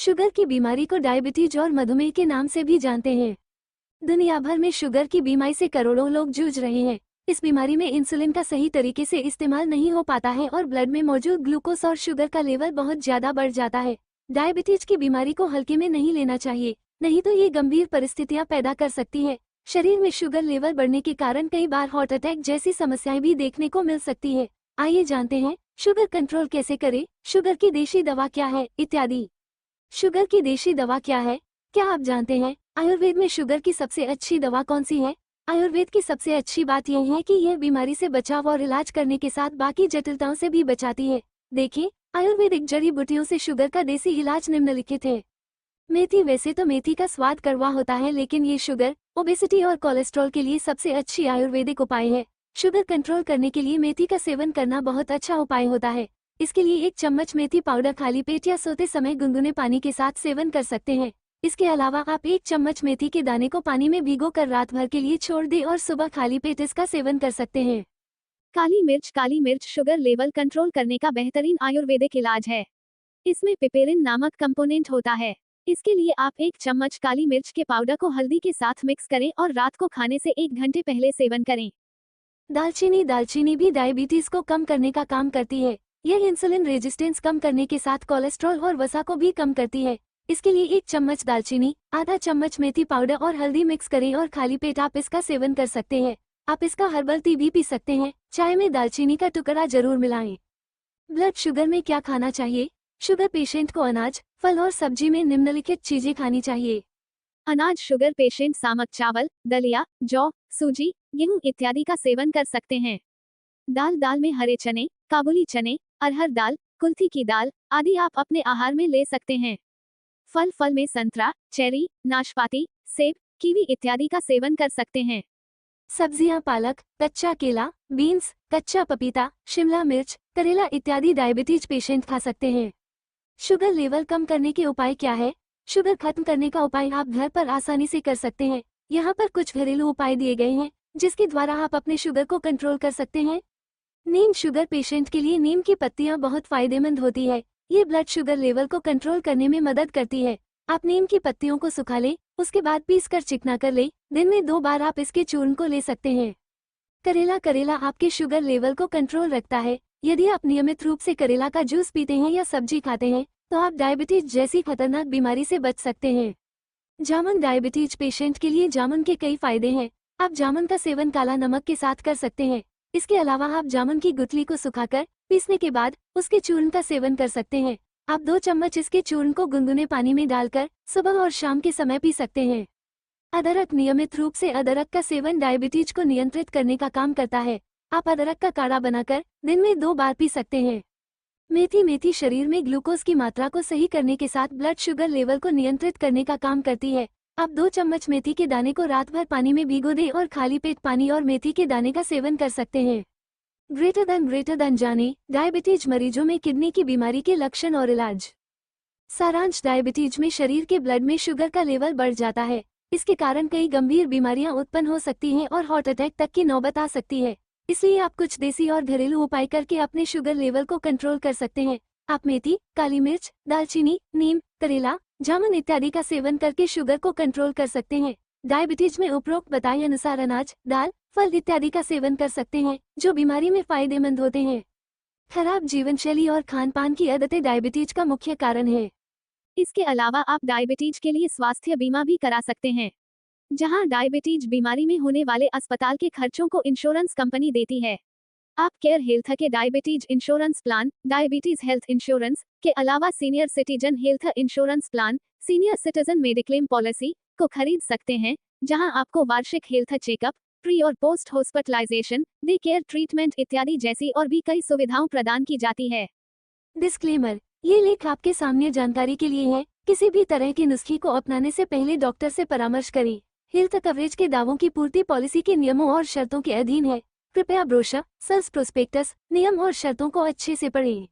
Sugar की बीमारी को डायबिटीज और मधुमेह के नाम से भी जानते हैं। दुनिया भर में शुगर की बीमारी से करोड़ों लोग जूझ रहे हैं। इस बीमारी में इंसुलिन का सही तरीके से इस्तेमाल नहीं हो पाता है और ब्लड में मौजूद ग्लूकोज और शुगर का लेवल बहुत ज्यादा बढ़ जाता है। डायबिटीज की बीमारी को हल्के में नहीं लेना चाहिए, नहीं तो ये गंभीर परिस्थितियां पैदा कर सकती है। शरीर में शुगर लेवल बढ़ने के कारण कई बार हार्ट अटैक जैसी समस्याएं भी देखने को मिल सकती है। आइए जानते हैं शुगर कंट्रोल कैसे करें, शुगर की देशी दवा क्या है इत्यादि। शुगर की देशी दवा क्या है, क्या आप जानते हैं आयुर्वेद में शुगर की सबसे अच्छी दवा कौन सी है? आयुर्वेद की सबसे अच्छी बात यह है कि यह बीमारी से बचाव और इलाज करने के साथ बाकी जटिलताओं से भी बचाती है। देखिए, आयुर्वेदिक जड़ी बूटियों से शुगर का देसी इलाज निम्नलिखित है। मेथी। वैसे तो मेथी का स्वाद कड़वा होता है, लेकिन ये शुगर, ओबेसिटी और कोलेस्ट्रॉल के लिए सबसे अच्छी आयुर्वेदिक उपाय है। शुगर कंट्रोल करने के लिए मेथी का सेवन करना बहुत अच्छा उपाय होता है। इसके लिए 1 चम्मच मेथी पाउडर खाली पेट या सोते समय गुनगुने पानी के साथ सेवन कर सकते हैं। इसके अलावा आप 1 चम्मच मेथी के दाने को पानी में भिगोकर रात भर के लिए छोड़ दें और सुबह खाली पेट इसका सेवन कर सकते हैं। काली मिर्च शुगर लेवल कंट्रोल करने का बेहतरीन आयुर्वेदिक इलाज है। इसमें पिपेरिन नामक कंपोनेंट होता है। इसके लिए आप 1 चम्मच काली मिर्च के पाउडर को हल्दी के साथ मिक्स करें और रात को खाने से 1 घंटे पहले सेवन करें। दालचीनी भी डायबिटीज को कम करने का काम करती है। यह इंसुलिन रेजिस्टेंस कम करने के साथ कोलेस्ट्रॉल और वसा को भी कम करती है। इसके लिए 1 चम्मच दालचीनी, आधा चम्मच मेथी पाउडर और हल्दी मिक्स करें और खाली पेट आप इसका सेवन कर सकते हैं। आप इसका हर्बल टी भी पी सकते हैं। चाय में दालचीनी का टुकड़ा जरूर मिलाएं। ब्लड शुगर में क्या खाना चाहिए? शुगर पेशेंट को अनाज, फल और सब्जी में निम्नलिखित चीजें खानी चाहिए। अनाज शुगर पेशेंट सामक चावल, दलिया, जौ, सूजी, गेहूं इत्यादि का सेवन कर सकते हैं। दाल में हरे चने, काबुली चने, अरहर दाल, कुल्थी की दाल आदि आप अपने आहार में ले सकते हैं। फल में संतरा, चेरी, नाशपाती, सेब, कीवी इत्यादि का सेवन कर सकते हैं। सब्जियां पालक, कच्चा केला, बीन्स, कच्चा पपीता, शिमला मिर्च, करेला इत्यादि डायबिटीज पेशेंट खा सकते हैं। शुगर लेवल कम करने के उपाय क्या है? शुगर खत्म करने का उपाय आप घर पर आसानी से कर सकते हैं। यहाँ पर कुछ घरेलू उपाय दिए गए हैं जिसके द्वारा आप अपने शुगर को कंट्रोल कर सकते हैं। नीम। शुगर पेशेंट के लिए नीम की पत्तियां बहुत फायदेमंद होती है। ये ब्लड शुगर लेवल को कंट्रोल करने में मदद करती है। आप नीम की पत्तियों को सुखा लें, उसके बाद पीस कर चिकना कर लें। दिन में 2 बार आप इसके चूर्ण को ले सकते हैं। करेला आपके शुगर लेवल को कंट्रोल रखता है। यदि आप नियमित रूप से करेला का जूस पीते हैं या सब्जी खाते हैं तो आप डायबिटीज जैसी खतरनाक बीमारी से बच सकते हैं। जामुन। डायबिटीज पेशेंट के लिए जामुन के कई फायदे हैं। आप जामुन का सेवन काला नमक के साथ कर सकते हैं। इसके अलावा आप जामुन की गुठली को सुखाकर पीसने के बाद उसके चूर्ण का सेवन कर सकते हैं। आप 2 चम्मच इसके चूर्ण को गुनगुने पानी में डालकर सुबह और शाम के समय पी सकते हैं। अदरक। नियमित रूप से अदरक का सेवन डायबिटीज को नियंत्रित करने का काम करता है। आप अदरक का काढ़ा बनाकर दिन में 2 बार पी सकते हैं। मेथी शरीर में ग्लूकोज की मात्रा को सही करने के साथ ब्लड शुगर लेवल को नियंत्रित करने का काम करती है। आप 2 चम्मच मेथी के दाने को रात भर पानी में भिगो दें और खाली पेट पानी और मेथी के दाने का सेवन कर सकते हैं। ग्रेटर देन जाने डायबिटीज मरीजों में किडनी की बीमारी के लक्षण और इलाज। सारांश। डायबिटीज में शरीर के ब्लड में शुगर का लेवल बढ़ जाता है। इसके कारण कई गंभीर बीमारियां उत्पन्न हो सकती हैं और हार्ट अटैक तक की नौबत आ सकती है। इसलिए आप कुछ देसी और घरेलू उपाय करके अपने शुगर लेवल को कंट्रोल कर सकते हैं। आप मेथी, काली मिर्च, दालचीनी, नीम, करेला, जामुन इत्यादि का सेवन करके शुगर को कंट्रोल कर सकते हैं। डायबिटीज में उपरोक्त बताए अनुसार अनाज, दाल, फल इत्यादि का सेवन कर सकते हैं जो बीमारी में फायदेमंद होते हैं। खराब जीवन शैली और खान पान की आदतें डायबिटीज का मुख्य कारण है। इसके अलावा आप डायबिटीज के लिए स्वास्थ्य बीमा भी करा सकते हैं, जहां डायबिटीज बीमारी में होने वाले अस्पताल के खर्चों को इंश्योरेंस कंपनी देती है। आप केयर हेल्थ के diabetes insurance plan, diabetes health insurance के अलावा senior citizen health insurance plan, senior citizen mediclaim policy को खरीद सकते हैं, जहां आपको वार्षिक हेल्थ चेकअप, प्री और post hospitalization, day care treatment इत्यादि जैसी और भी कई सुविधाओं प्रदान की जाती है। डिस्क्लेमर। ये लेख आपके सामने जानकारी के लिए है। किसी भी तरह के नुस्खे को अपनाने से पहले डॉक्टर से परामर्श करें। हेल्थ कवरेज के दावों की पूर्ति पॉलिसी के नियमों और शर्तों के अधीन है। कृपया ब्रोशर, सेल्स प्रोस्पेक्टस, नियम और शर्तों को अच्छे से पढ़ें।